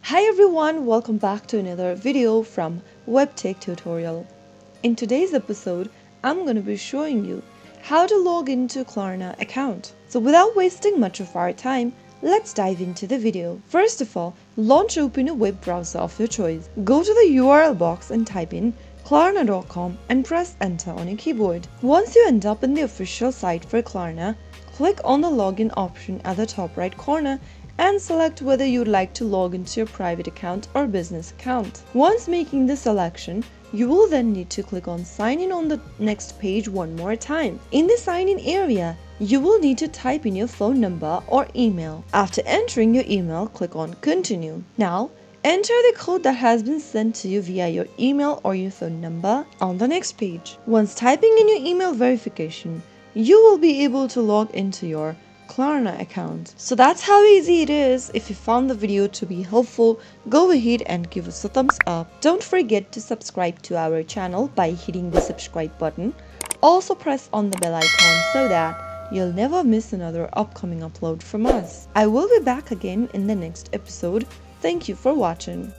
Hi everyone, welcome back to another video from Webtech Tutorial. In today's episode, I'm going to be showing you how to log into Klarna account. So without wasting much of our time, let's dive into the video. First of all, open a web browser of your choice. Go to the URL box and type in klarna.com and press enter on your keyboard. Once you end up in the official site for Klarna, click on the login option at the top right corner and select whether you'd like to log into your private account or business account. Once making the selection, you will then need to click on sign in on the next page one more time. In the sign in area, you will need to type in your phone number or email. After entering your email, click on continue. Now, enter the code that has been sent to you via your email or your phone number on the next page. Once typing in your email verification, you will be able to log into your Klarna account. So that's how easy it is. If you found the video to be helpful, go ahead and give us a thumbs up. Don't forget to subscribe to our channel by hitting the subscribe button. Also press on the bell icon so that you'll never miss another upcoming upload from us. I will be back again in the next episode. Thank you for watching.